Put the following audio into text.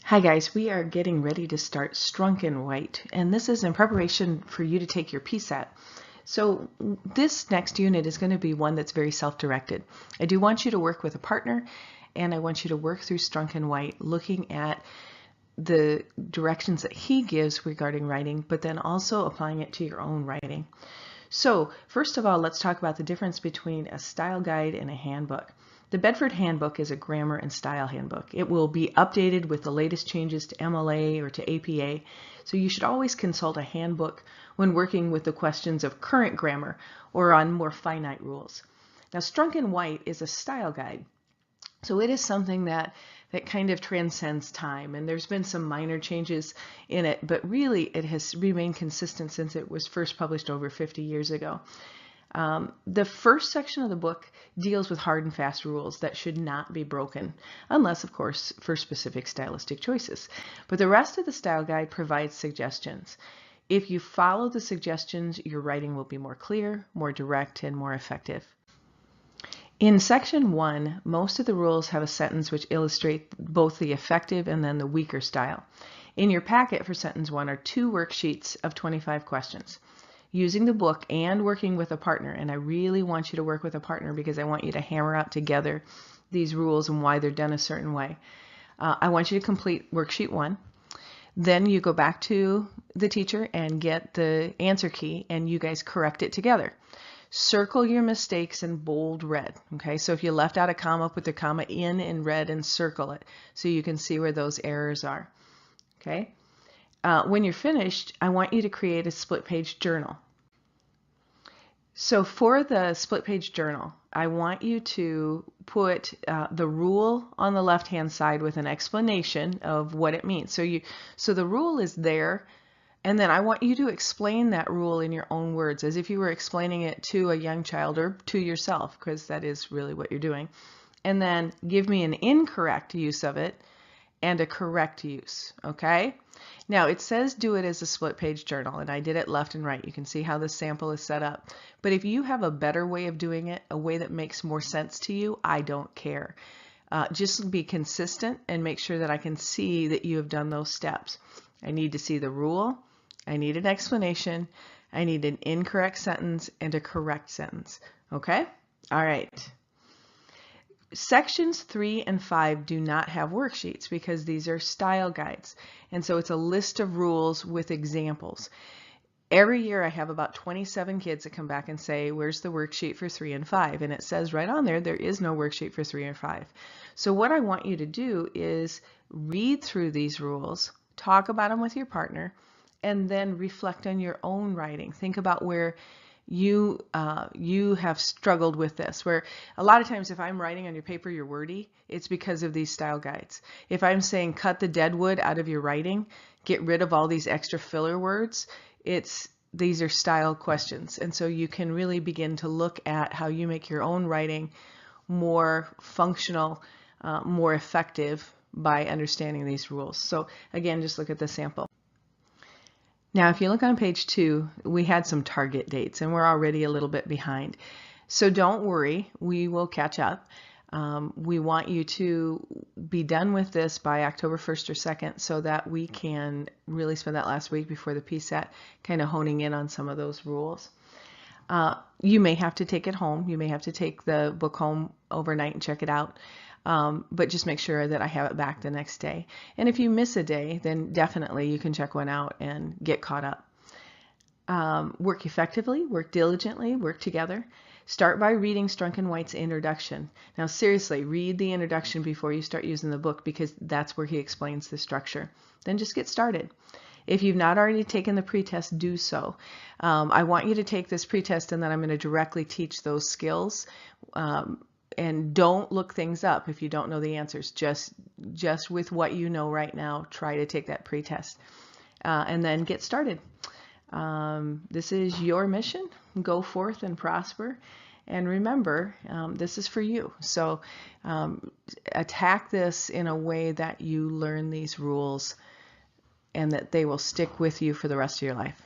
Hi guys, we are getting ready to start Strunk and White, and this is in preparation for you to take your PSAT. So this next unit is going to be one that's very self-directed. I do want you to work with a partner, and I want you to work through Strunk and White, looking at the directions that he gives regarding writing, but then also applying it to your own writing. So first of all, let's talk about the difference between a style guide and a handbook. The Bedford Handbook is a grammar and style handbook. It will be updated with the latest changes to MLA or to APA, so you should always consult a handbook when working with the questions of current grammar or on more finite rules. Now, Strunk and White is a style guide, so it is something that kind of transcends time, and there's been some minor changes in it, but really it has remained consistent since it was first published over 50 years ago. The first section of the book deals with hard and fast rules that should not be broken, unless, of course, for specific stylistic choices. But the rest of the style guide provides suggestions. If you follow the suggestions, your writing will be more clear, more direct, and more effective. In section 1, most of the rules have a sentence which illustrate both the effective and then the weaker style. In your packet for sentence 1 are 2 worksheets of 25 questions. Using the book and working with a partner, and I really want you to work with a partner because I want you to hammer out together these rules and why they're done a certain way. I want you to complete worksheet 1. Then you go back to the teacher and get the answer key, and you guys correct it together. Circle your mistakes in bold red. Okay, so if you left out a comma, put the comma in red and circle it so you can see where those errors are. Okay. When you're finished, I want you to create a split page journal. So for the split page journal, I want you to put the rule on the left-hand side with an explanation of what it means. So the rule is there, and then I want you to explain that rule in your own words, as if you were explaining it to a young child or to yourself, because that is really what you're doing. And then give me an incorrect use of it and a correct use, okay? Now it says do it as a split page journal, and I did it left and right. You can see how the sample is set up. But if you have a better way of doing it, a way that makes more sense to you, I don't care. Just be consistent and make sure that I can see that you have done those steps. I need to see the rule, I need an explanation, I need an incorrect sentence and a correct sentence, okay? All right. Sections 3 and 5 do not have worksheets because these are style guides, and so it's a list of rules with examples. Every year I have about 27 kids that come back and say, where's the worksheet for 3 and 5? And it says right on there, there is no worksheet for 3 and 5. So what I want you to do is read through these rules, talk about them with your partner, and then reflect on your own writing. Think about where you have struggled with this, where a lot of times if I'm writing on your paper you're wordy, it's because of these style guides. If I'm saying cut the dead wood out of your writing, get rid of all these extra filler words, these are style questions, and so you can really begin to look at how you make your own writing more functional, more effective by understanding these rules. So again, just look at the sample. Now, if you look on page 2, we had some target dates, and we're already a little bit behind. So don't worry, we will catch up. We want you to be done with this by October 1st or 2nd so that we can really spend that last week before the PSAT kind of honing in on some of those rules. You may have to take it home. You may have to take the book home overnight and check it out. But just make sure that I have it back the next day. And if you miss a day, then definitely you can check one out and get caught up. Work effectively, work diligently, work together. Start by reading Strunk and White's introduction. Now seriously, read the introduction before you start using the book, because that's where he explains the structure. Then just get started. If you've not already taken the pretest, do so. I want you to take this pretest, and then I'm going to directly teach those skills. And don't look things up if you don't know the answers. Just with what you know right now, try to take that pretest. And then get started. This is your mission. Go forth and prosper. And remember, this is for you. So attack this in a way that you learn these rules and that they will stick with you for the rest of your life.